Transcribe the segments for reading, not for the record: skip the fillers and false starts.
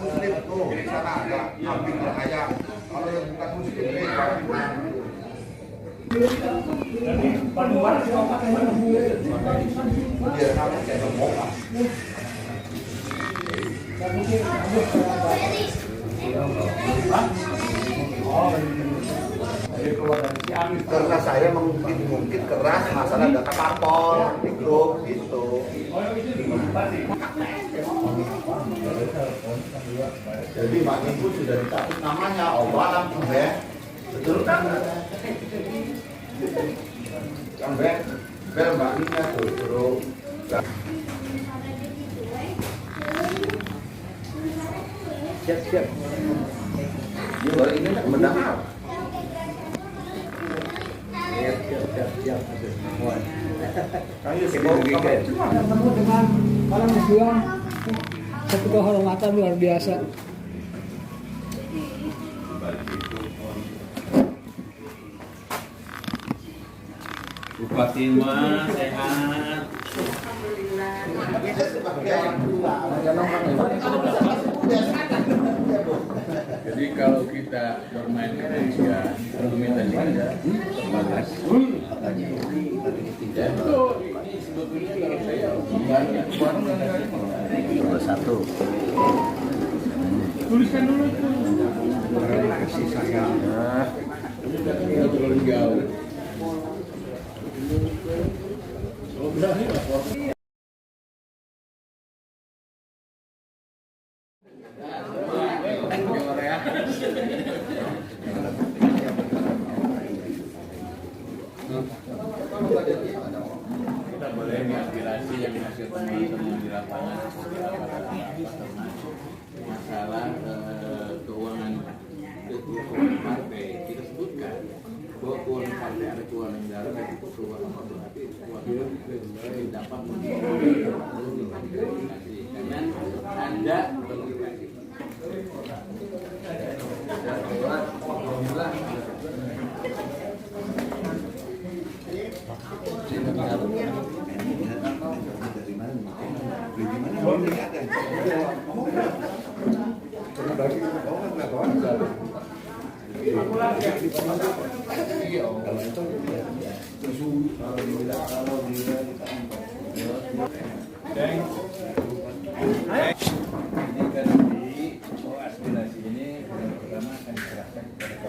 muslim tuh di sana ada kambing dan ayam. Kalau yang bukan muslim ini dia namanya kayak gemuk. Karena saya mungkin keras masalah data parpol di grup gitu. Jadi Mbak Ibu sudah dicabut namanya, alam ya. Betul kan? Kan bel Mbak Nina suruh. Siap. Ini baru ini mendengar. Siap. Kayu ketemu dengan orang Muslim, satu kehormatan luar biasa. Bupati mah sehat. Jadi kalau kita bermain Indonesia, argumentasi ada terbatas. Satu. Tuliskan dulu itu. Kasih sayang. Terlalu jauh. Kita boleh aspirasi yang hasil teman-teman di lapangan seperti apa masalah keuangan partai kita sebutkan bahwa keuangan partai ada keuangan negara dan keuangan dapat karena Anda aspirasi ini pertama akan diserahkan kepada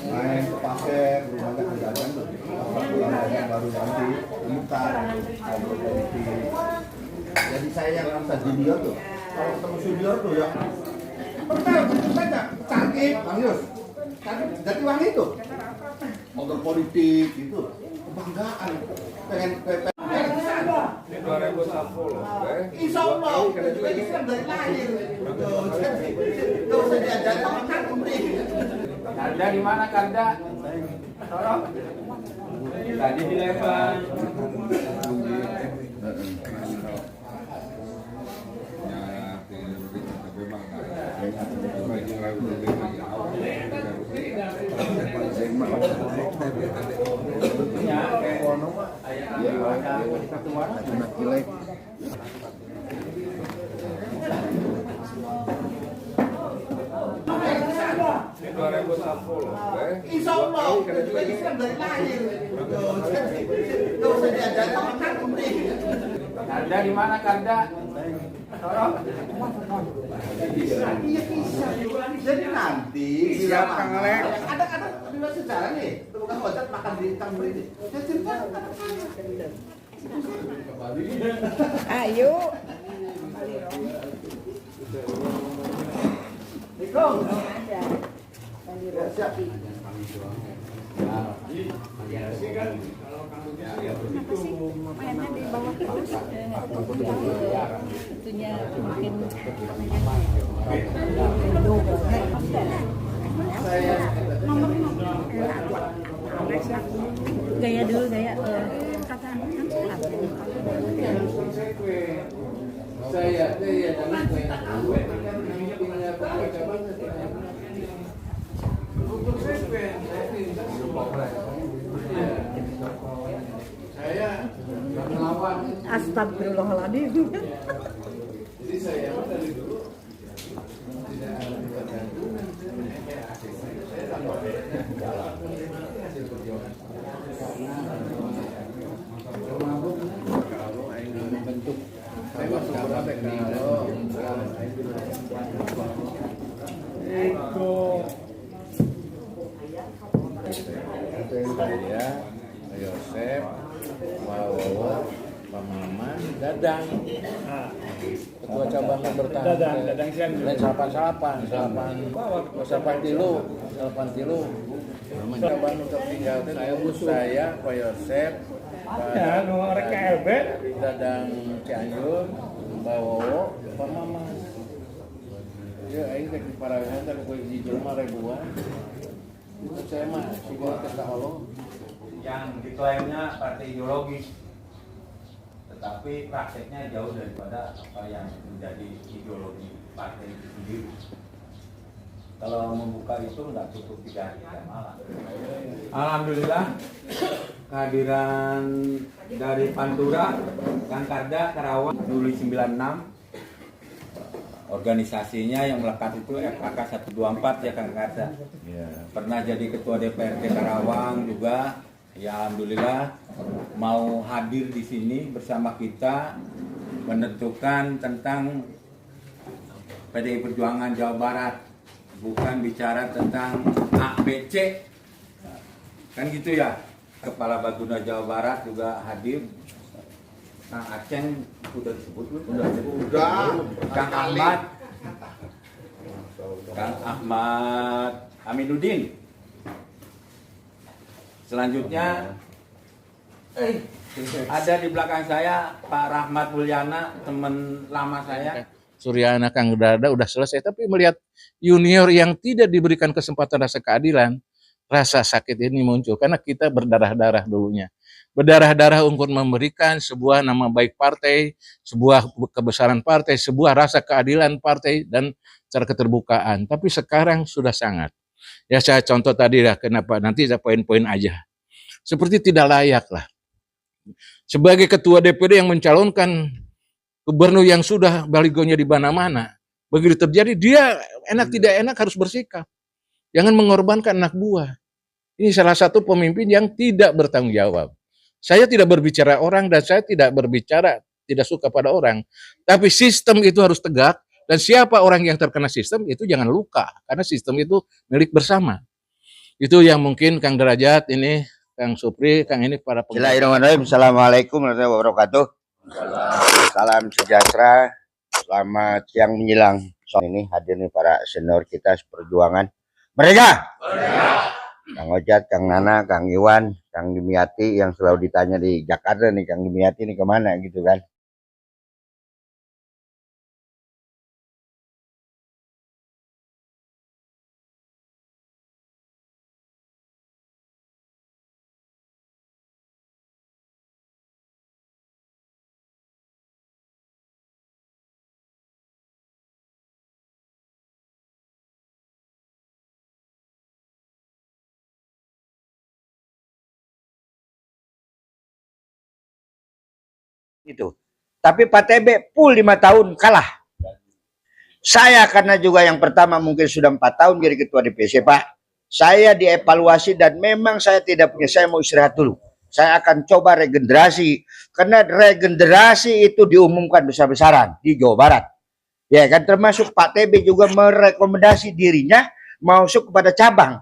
main ke pasir, rumahnya kejadian baru nanti mutar. Jadi saya yang rasa junior tuh, kalau ketemu junior tuh ya pernah saja canggih, Bang Yus, canggih jadi wangi itu, motor politik itu kebanggaan, pengen 2010, Insya Allah, kita Islam dari lahir, tuh saya diajarin sama Kang Kanda di mana Kanda? Tolong. Tadi di Lembang. Insya Allah, kita Islam dari lahir, tuh saya diajarin sama Kang Kanda di mana Kanda? Tolong. Iya bisa. Jadi nanti Siap Kang Alek. Ada dua sejarah nih. Tukang ojek makan di kampung ini. Saya cerita. Ayo. Assalamualaikum. Ada. Siap. Mainnya di bawah terus. Itunya mungkin gaya dulu gaya kata Saya melawan. Astagfirullahaladzim. Jadi saya dari dulu tidak ada ketergantungan. Hasil perjuangan. Kalau ini membentuk sahabat saya, Yosep, Wawowo, Pak Maman, Dadang, ketua cabang bertahan, Dadang salapan tilu, cabang untuk tinggal saya, Pak Yosep, Dadang Cianjur, Wawowo, Pak Maman. Ya, ini teknik para hantar kue di rumah ribuan. Itu saya mah, sigol ke Allah. Yang diklaimnya partai ideologis, tetapi prakteknya jauh daripada apa yang menjadi ideologi partai itu sendiri. Kalau membuka itu nggak cukup 3 hari 3 malam. Alhamdulillah kehadiran dari Pantura, Kangkarda, Karawang, Juli 96. Organisasinya yang melekat itu FKK 124 ya Kang Karda. Ya. Pernah jadi ketua DPRD Karawang juga. Ya alhamdulillah mau hadir di sini bersama kita menentukan tentang PDI Perjuangan Jawa Barat, bukan bicara tentang ABC. Kan gitu ya. Kepala Baguna Jawa Barat juga hadir. Kang Aceh udah disebut belum? Udah. Kang Ahmad Aminuddin. Selanjutnya ada di belakang saya Pak Rahmat Mulyana, teman lama saya. Suryana Kang Dada udah selesai, tapi melihat junior yang tidak diberikan kesempatan rasa keadilan, rasa sakit ini muncul karena kita berdarah-darah dulunya. Berdarah-darah untuk memberikan sebuah nama baik partai, sebuah kebesaran partai, sebuah rasa keadilan partai dan secara keterbukaan. Tapi sekarang sudah sangat. Ya saya contoh tadi lah, kenapa nanti saya poin-poin aja. Seperti tidak layak lah. Sebagai ketua DPD yang mencalonkan gubernur yang sudah baligonya di mana-mana, begitu terjadi dia enak tidak enak harus bersikap. Jangan mengorbankan anak buah. Ini salah satu pemimpin yang tidak bertanggung jawab. Saya tidak berbicara orang dan saya tidak berbicara tidak suka pada orang. Tapi sistem itu harus tegak. Dan siapa orang yang terkena sistem itu jangan luka, karena sistem itu milik bersama. Itu yang mungkin Kang Derajat ini, Kang Supri, Kang ini para pengusaha. Bismillahirrahmanirrahim. Assalamualaikum warahmatullahi wabarakatuh. Salam sejahtera. Selamat siang menjelang sore ini hadir nih para senior kita seperjuangan. Merdeka! Kang Ojat, Kang Nana, Kang Iwan, Kang Dimyati yang selalu ditanya di Jakarta nih, Kang Dimyati ini kemana gitu kan. Itu. Tapi Pak TB full 5 tahun kalah. Saya karena juga yang pertama mungkin sudah 4 tahun jadi ketua DPC Pak. Saya dievaluasi dan memang saya tidak punya, saya mau istirahat dulu. Saya akan coba regenerasi. Karena regenerasi itu diumumkan besar-besaran di Jawa Barat. Ya kan, termasuk Pak TB juga merekomendasi dirinya masuk kepada cabang.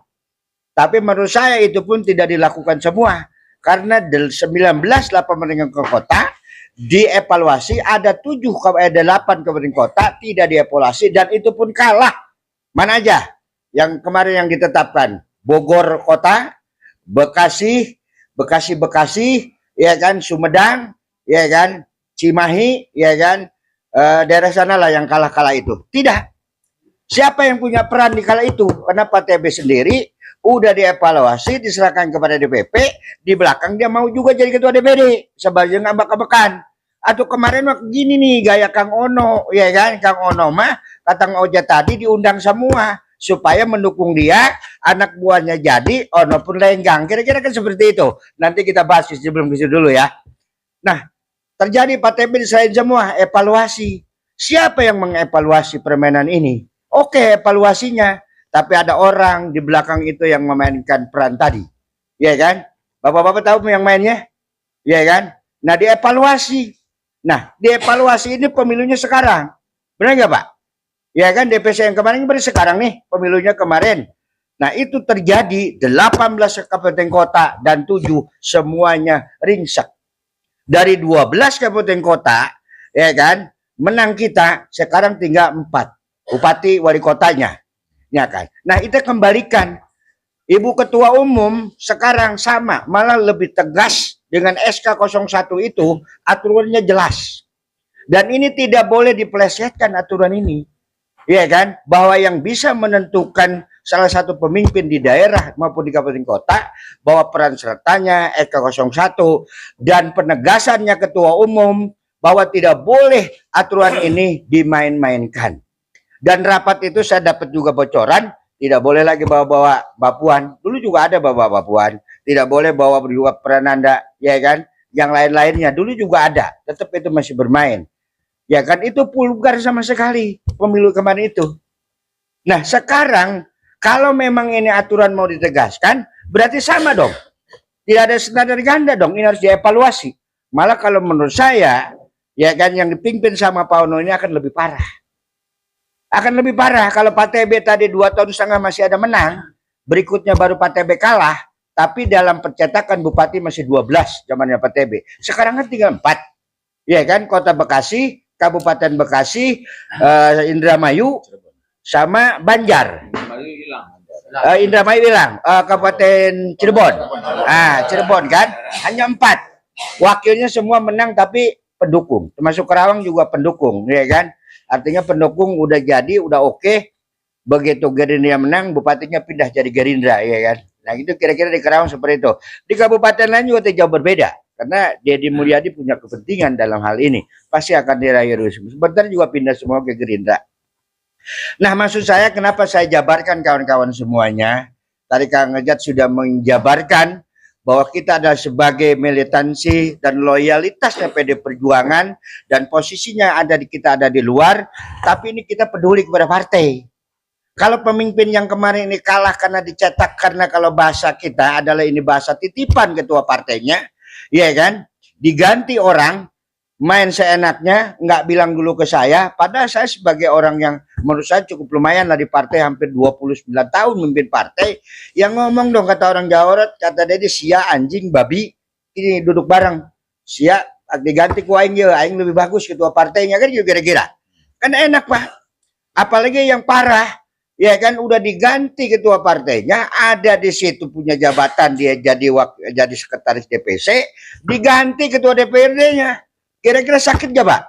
Tapi menurut saya itu pun tidak dilakukan semua. Karena 19 lapangan ke kota dievaluasi, ada 8 kabupaten kota tidak dievaluasi dan itu pun kalah. Mana aja yang kemarin yang ditetapkan? Bogor kota, Bekasi, Bekasi, ya kan, Sumedang, ya kan, Cimahi, ya kan, daerah sana lah yang kalah-kalah itu. Tidak. Siapa yang punya peran di kala itu? Karena Pak TB sendiri udah dievaluasi, diserahkan kepada DPP, di belakang dia mau juga jadi ketua DPD, sebagai ngambak-ambakan. Atau kemarin waktu gini nih, gaya Kang Ono, ya kan, Kang Ono mah, kata Oja tadi diundang semua, supaya mendukung dia, anak buahnya jadi, Ono pun lenggang. Kira-kira kan seperti itu. Nanti kita bahas sebelum ke situ dulu ya. Nah, terjadi Pak TB diserahin semua, evaluasi. Siapa yang mengevaluasi permainan ini? Oke, evaluasinya. Tapi ada orang di belakang itu yang memainkan peran tadi. Ya kan? Bapak-bapak tahu yang mainnya? Ya kan? Nah, dievaluasi. Nah, dievaluasi ini pemilunya sekarang. Benar nggak Pak? Ya kan, DPC yang kemarin berarti sekarang nih, pemilunya kemarin. Nah, itu terjadi 18 kabupaten kota dan 7 semuanya ringsek. Dari 12 kabupaten kota, ya kan, menang kita, sekarang tinggal 4. Bupati, wali kotanya. Ya kan? Nah, itu kembalikan. Ibu Ketua Umum sekarang sama, malah lebih tegas dengan SK 01 itu, aturannya jelas. Dan ini tidak boleh dipelesetkan aturan ini. Ya kan? Bahwa yang bisa menentukan salah satu pemimpin di daerah maupun di kabupaten kota, bahwa peran sertanya SK 01 dan penegasannya Ketua Umum bahwa tidak boleh aturan ini dimain-mainkan. Dan rapat itu saya dapat juga bocoran, tidak boleh lagi bawa-bawa Mbak Puan. Dulu juga ada bawa Mbak Puan. Tidak boleh bawa juga Prananda, ya kan? Yang lain-lainnya dulu juga ada. Tetap itu masih bermain. Ya kan, itu vulgar sama sekali pemilu kemarin itu. Nah, sekarang kalau memang ini aturan mau ditegaskan, berarti sama dong. Tidak ada standar ganda dong, ini harus dievaluasi. Malah kalau menurut saya, ya kan, yang dipimpin sama Pak Ono ini akan lebih parah. Akan lebih parah kalau Pak TB tadi 2,5 tahun masih ada menang, berikutnya baru Pak TB kalah, tapi dalam percetakan bupati masih 12 zamannya Pak TB. Sekarang kan tinggal 4. Ya kan, Kota Bekasi, Kabupaten Bekasi, Indramayu, sama Banjar. Indramayu hilang, Kabupaten Cirebon. Cirebon kan, hanya 4. Wakilnya semua menang tapi pendukung, termasuk Karawang juga pendukung, ya kan? Artinya pendukung udah jadi, udah oke. Begitu Gerindra menang, bupatinya pindah jadi Gerindra, ya kan? Nah, itu kira-kira di Karawang seperti itu. Di kabupaten lain juga jauh berbeda. Karena Deddy Mulyadi punya kepentingan dalam hal ini. Pasti akan dirayu. Sebentar juga pindah semua ke Gerindra. Nah, maksud saya kenapa saya jabarkan kawan-kawan semuanya. Tadi Kang Ngejat sudah menjabarkan bahwa kita adalah sebagai militansi dan loyalitasnya PD Perjuangan dan posisinya ada di kita ada di luar, tapi ini kita peduli kepada partai. Kalau pemimpin yang kemarin ini kalah karena dicetak, karena kalau bahasa kita adalah ini bahasa titipan ketua partainya, ya kan, diganti orang, main seenaknya, nggak bilang dulu ke saya, padahal saya sebagai orang yang menurut saya cukup lumayan lah di partai, hampir 29 tahun memimpin partai, yang ngomong dong kata orang Jawa, kata dia sia anjing babi, ini duduk bareng, sia diganti ku aing ya, aing lebih bagus ketua partainya kan kira-kira. Kan enak Pak, apalagi yang parah, ya kan udah diganti ketua partainya, ada di situ punya jabatan dia jadi sekretaris DPC, diganti ketua DPRD-nya. Kira-kira sakit gak Pak?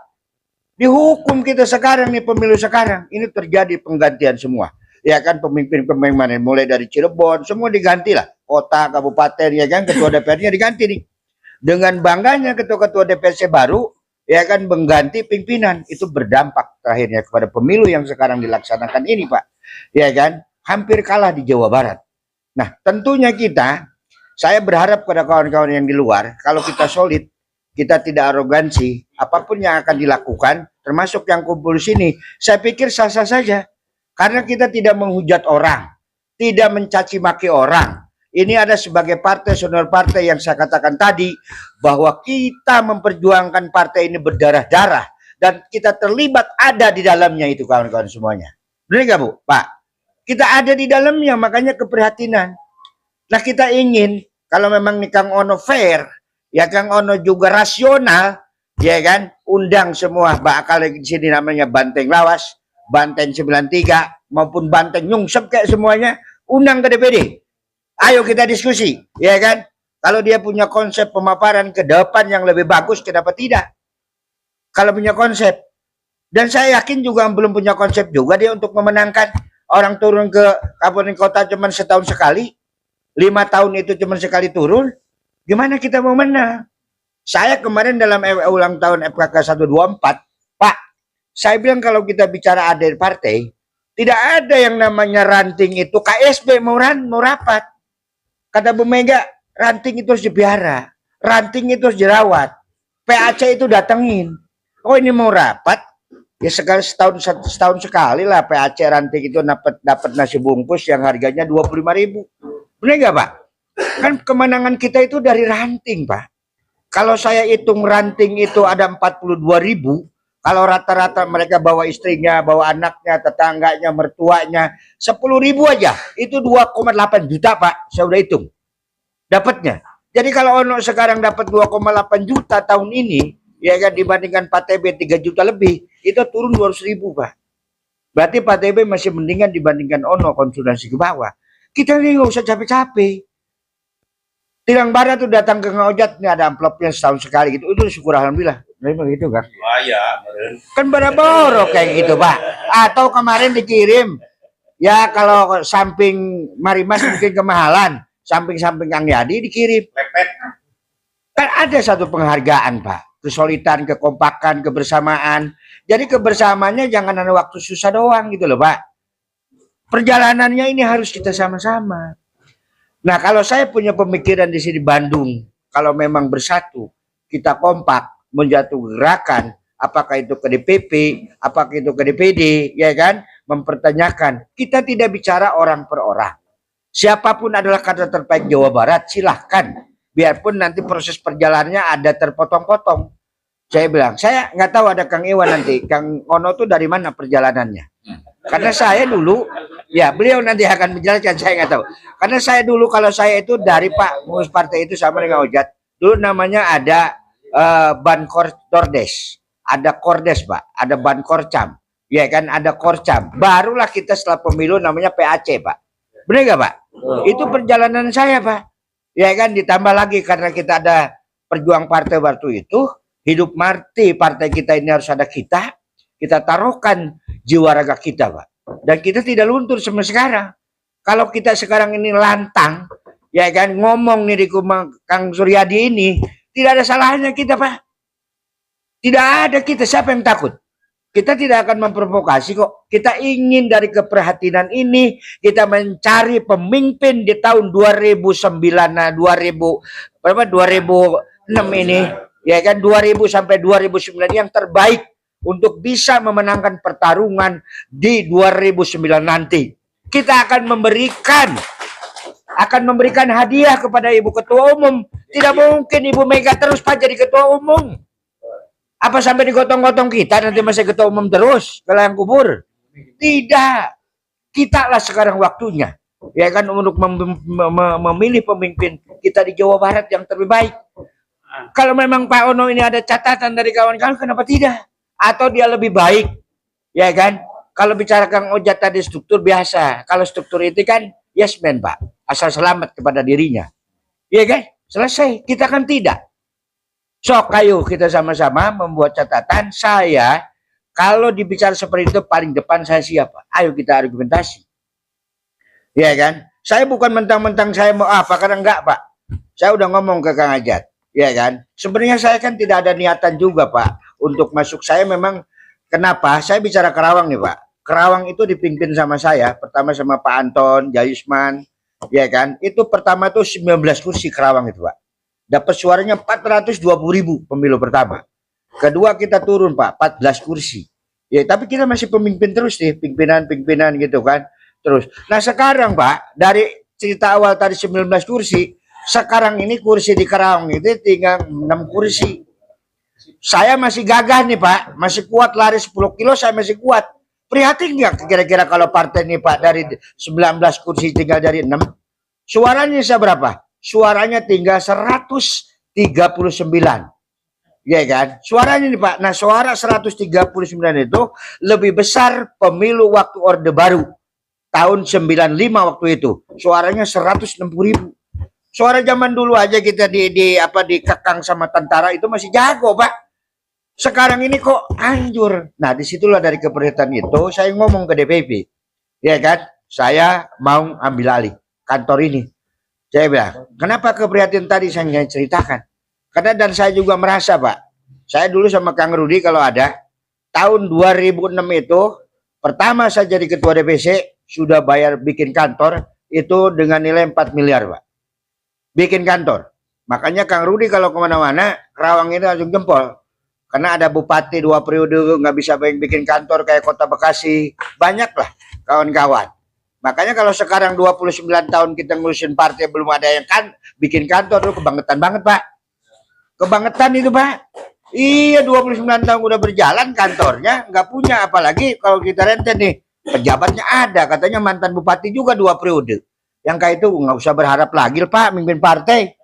Dihukum kita sekarang nih, pemilu sekarang. Ini terjadi penggantian semua. Ya kan, pemimpin-pemimpin mulai dari Cirebon, semua diganti lah. Kota, kabupaten, ya kan, ketua DPR-nya diganti nih. Dengan bangganya ketua-ketua DPC baru, ya kan, mengganti pimpinan. Itu berdampak terakhirnya kepada pemilu yang sekarang dilaksanakan ini Pak. Ya kan, hampir kalah di Jawa Barat. Nah, tentunya saya berharap kepada kawan-kawan yang di luar, kalau kita solid, kita tidak arogansi, apapun yang akan dilakukan, termasuk yang kumpul sini, saya pikir sah-sah saja. Karena kita tidak menghujat orang, tidak mencaci maki orang. Ini ada sebagai partai, senior partai yang saya katakan tadi, bahwa kita memperjuangkan partai ini berdarah-darah, dan kita terlibat ada di dalamnya itu kawan-kawan semuanya. Benar nggak Bu? Pak, kita ada di dalamnya, makanya keprihatinan. Nah, kita ingin, kalau memang nih Kang Ono fair, ya Kang Ono juga rasional, ya kan, undang semua bakal di sini namanya Banteng Lawas, Banteng 93 maupun Banteng Nyungsep kayak semuanya, undang ke DPD. Ayo kita diskusi, ya kan? Kalau dia punya konsep pemaparan ke depan yang lebih bagus, kenapa tidak? Kalau punya konsep. Dan saya yakin juga belum punya konsep juga dia untuk memenangkan orang turun ke kabupaten kota cuma setahun sekali. 5 tahun itu cuma sekali turun. Gimana kita mau menang? Saya kemarin dalam ulang tahun FKK 124, Pak, saya bilang kalau kita bicara ada partai, tidak ada yang namanya ranting itu KSB mau rapat. Kata Bu Mega, ranting itu harus dipelihara, ranting itu harus dirawat. PAC itu datengin. Oh ini mau rapat, ya setahun sekali lah PAC ranting itu dapat nasi bungkus yang harganya 25.000. Benar nggak Pak? Kan kemenangan kita itu dari ranting Pak. Kalau saya hitung ranting itu ada 42.000. Kalau rata-rata mereka bawa istrinya, bawa anaknya, tetangganya, mertuanya, 10.000 aja. Itu 2,8 juta Pak, saya udah hitung. Dapatnya. Jadi kalau Ono sekarang dapat 2,8 juta tahun ini, ya kan dibandingkan Pak TB 3 juta lebih, itu turun 200.000 Pak. Berarti Pak TB masih mendingan dibandingkan Ono konsultasi ke bawah. Kita ini nggak usah capek-capek. Tilang Barat tuh datang ke Ngojat, ini ada amplopnya setahun sekali gitu. Itu syukur alhamdulillah. Memang gitu kan? Kan boro-boro kayak gitu, Pak. Atau kemarin dikirim. Ya kalau samping Marimas mungkin kemahalan, samping-samping Kang Yadi dikirim. Kan ada satu penghargaan, Pak. Kesulitan, kekompakan, kebersamaan. Jadi kebersamaannya jangan ada waktu susah doang gitu loh, Pak. Perjalanannya ini harus kita sama-sama. Nah, kalau saya punya pemikiran di sini Bandung, kalau memang bersatu, kita kompak, menjatuh gerakan, apakah itu ke DPP, apakah itu ke DPD, ya kan, mempertanyakan. Kita tidak bicara orang per orang. Siapapun adalah kader terbaik Jawa Barat, silahkan. Biarpun nanti proses perjalanannya ada terpotong-potong. Saya bilang, saya nggak tahu ada Kang Iwan nanti, Kang Ono tuh dari mana perjalanannya. Karena saya dulu, ya beliau nanti akan menjelaskan, saya nggak tahu. Karena saya dulu, kalau saya itu dari Pak pengurus partai itu sama dengan Ojat. Dulu namanya ada Bankor Tordes, ada Kordes Pak, ada Bankorcam, ya kan, ada Korcam. Barulah kita setelah pemilu namanya PAC Pak. Benar nggak Pak? Itu perjalanan saya Pak. Ya kan, ditambah lagi karena kita ada perjuang partai waktu itu, hidup mati partai kita ini harus ada kita taruhkan jiwa raga kita Pak. Dan kita tidak luntur sama sekarang. Kalau kita sekarang ini lantang, ya kan, ngomong nih di Kang Suryadi ini, tidak ada salahnya kita Pak. Tidak ada kita, siapa yang takut? Kita tidak akan memprovokasi kok. Kita ingin dari keprihatinan ini, kita mencari pemimpin di tahun 2009, 2006 ini, ya kan, 2000 sampai 2009 yang terbaik untuk bisa memenangkan pertarungan di 2009 nanti. Kita akan memberikan hadiah kepada Ibu Ketua Umum. Tidak mungkin Ibu Mega terus Pak jadi Ketua Umum. Apa sampai digotong-gotong kita nanti masih Ketua Umum terus ke liang kubur? Tidak. Kita lah sekarang waktunya, ya kan, untuk memilih pemimpin kita di Jawa Barat yang terbaik baik. Kalau memang Pak Ono ini ada catatan dari kawan-kawan, kenapa tidak? Atau dia lebih baik, ya kan? Kalau bicara Kang Ojat tadi struktur biasa, kalau struktur itu kan yes man Pak, asal selamat kepada dirinya, ya kan? Selesai, kita kan tidak. Sok ayo kita sama-sama membuat catatan. Saya kalau dibicara seperti itu paling depan saya siapa? Ayo kita argumentasi, ya kan? Saya bukan mentang-mentang saya mau apa, karena enggak Pak. Saya udah ngomong ke Kang Ojat, ya kan? Sebenarnya saya kan tidak ada niatan juga Pak untuk masuk. Saya memang, kenapa saya bicara Kerawang nih Pak? Kerawang itu dipimpin sama saya, pertama sama Pak Anton, Jayusman, ya kan? Itu pertama tuh 19 kursi Kerawang itu Pak. Dapat suaranya 420.000 pemilu pertama. Kedua kita turun Pak, 14 kursi. Ya, tapi kita masih pemimpin terus nih, pimpinan gitu kan. Terus. Nah sekarang Pak, dari cerita awal tadi 19 kursi, sekarang ini kursi di Kerawang itu tinggal 6 kursi. Saya masih gagah nih Pak, masih kuat lari 10 kilo, saya masih kuat. Prihatin nggak kira-kira kalau partai ini Pak dari 19 kursi tinggal dari 6? Suaranya bisa berapa? Suaranya tinggal 139. Ya kan? Suaranya nih Pak. Nah suara 139 itu lebih besar pemilu waktu Orde Baru tahun 95 waktu itu. Suaranya 160.000. Suara zaman dulu aja kita dikekang sama tentara itu masih jago, Pak. Sekarang ini kok hancur. Nah, disitulah dari keprihatinan itu saya ngomong ke DPP. Ya kan? Saya mau ambil alih kantor ini. Saya bilang, kenapa keprihatinan tadi saya nggak ceritakan? Karena dan saya juga merasa, Pak. Saya dulu sama Kang Rudi kalau ada, tahun 2006 itu, pertama saya jadi ketua DPC, sudah bayar bikin kantor, itu dengan nilai 4 miliar, Pak. Bikin kantor. Makanya Kang Rudi kalau kemana-mana, Karawang ini langsung jempol. Karena ada bupati 2 periode, nggak bisa bikin kantor kayak Kota Bekasi. Banyak lah kawan-kawan. Makanya kalau sekarang 29 tahun kita ngurusin partai belum ada yang bikin kantor, itu kebangetan banget, Pak. Kebangetan itu, Pak. Iya, 29 tahun udah berjalan kantornya, nggak punya. Apalagi kalau kita renten nih, pejabatnya ada. Katanya mantan bupati juga 2 periode. Yang kayak itu nggak usah berharap lagi, Pak, mimpin partai.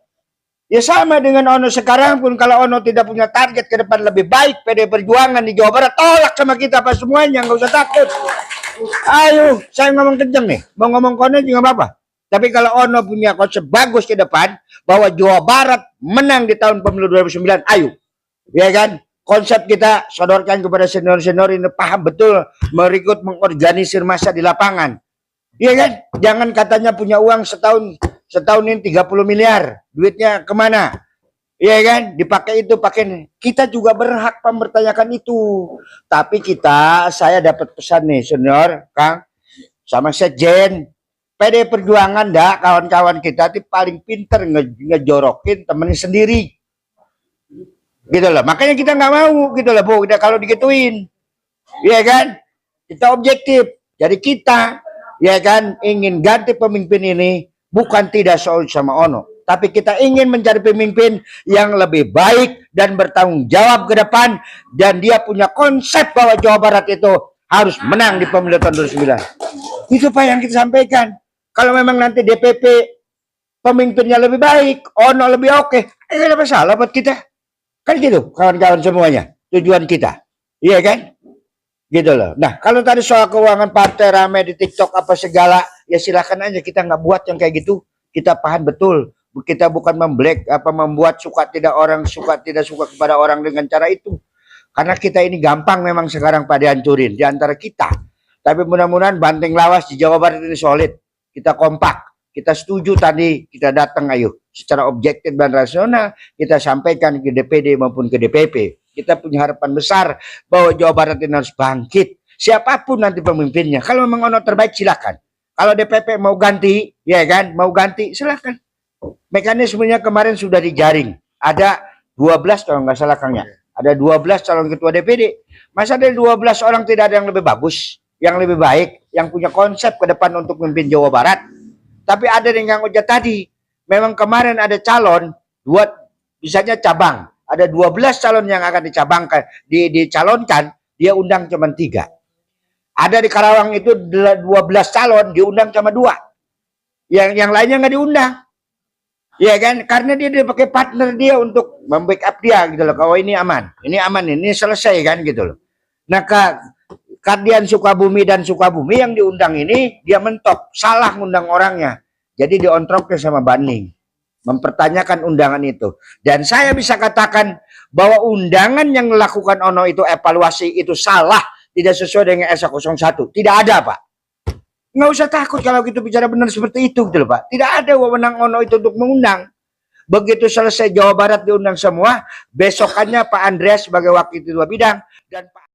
Ya sama dengan Ono sekarang pun, kalau Ono tidak punya target ke depan lebih baik, PD Perjuangan di Jawa Barat tolak sama kita Pak semuanya, nggak usah takut. Ayo, saya ngomong kenceng nih, mau ngomong kono juga apa-apa. Tapi kalau Ono punya konsep bagus ke depan, bahwa Jawa Barat menang di tahun pemilu 2009, ayo. Ya kan? Konsep kita sodorkan kepada senior-senior ini paham betul, merekrut, mengorganisir massa di lapangan. Iya kan? Jangan katanya punya uang setahun ini 30 miliar. Duitnya kemana? Iya kan? Dipakai itu, pakai. Kita juga berhak mempertanyakan itu. Tapi saya dapat pesan nih, senior, Kang, sama Sekjen. PD Perjuangan kawan-kawan kita itu paling pinter ngejorokin temennya sendiri. Gitu loh. Makanya kita nggak mau gitu loh, Bu. Kita kalau digituin. Iya kan? Kita objektif. Jadi kita ya kan ingin ganti pemimpin ini bukan tidak soal sama Ono, tapi kita ingin mencari pemimpin yang lebih baik dan bertanggung jawab ke depan, dan dia punya konsep bahwa Jawa Barat itu harus menang di pemilu tahun 2009. Itu Pak yang kita sampaikan. Kalau memang nanti DPP pemimpinnya lebih baik, Ono lebih oke, ada masalah buat kita. Kan gitu kawan-kawan semuanya, tujuan kita. Iya kan? Gitu loh. Nah, kalau tadi soal keuangan partai rame di TikTok apa segala, ya silakan aja, kita nggak buat yang kayak gitu. Kita paham betul. Kita bukan membuat suka tidak suka kepada orang dengan cara itu. Karena kita ini gampang memang sekarang pada hancurin di antara kita. Tapi mudah-mudahan banteng lawas di Jawa Barat ini solid. Kita kompak. Kita setuju tadi, kita datang ayo. Secara objektif dan rasional, kita sampaikan ke DPD maupun ke DPP. Kita punya harapan besar bahwa Jawa Barat ini harus bangkit. Siapapun nanti pemimpinnya. Kalau memang Ono terbaik silakan. Kalau DPP mau ganti, ya kan, mau ganti silakan. Mekanismenya kemarin sudah dijaring. Ada 12 kalau nggak salah Kang ya. Ada 12 calon ketua DPD. Masa dari 12 orang tidak ada yang lebih bagus, yang lebih baik, yang punya konsep ke depan untuk memimpin Jawa Barat. Tapi ada yang Kang Ujat tadi. Memang kemarin ada calon, misalnya cabang. Ada 12 calon yang akan dicalonkan, dia undang cuma 3. Ada di Karawang itu 12 calon, diundang cuma 2. Yang lainnya nggak diundang. Ya kan? Karena dia pakai partner dia untuk membackup dia gitu loh. Kalau ini aman, ini selesai kan gitu loh. Nah, Kardian Sukabumi dan Sukabumi yang diundang ini, dia mentok, salah ngundang orangnya. Jadi diontroknya sama Banding. Mempertanyakan undangan itu. Dan saya bisa katakan bahwa undangan yang dilakukan Ono itu evaluasi itu salah, tidak sesuai dengan SA01. Tidak ada, Pak. Nggak usah takut kalau gitu bicara benar seperti itu, gitu loh, Pak. Tidak ada wewenang Ono itu untuk mengundang. Begitu selesai Jawa Barat diundang semua, besokannya Pak Andreas sebagai wakil ketua bidang dan Pak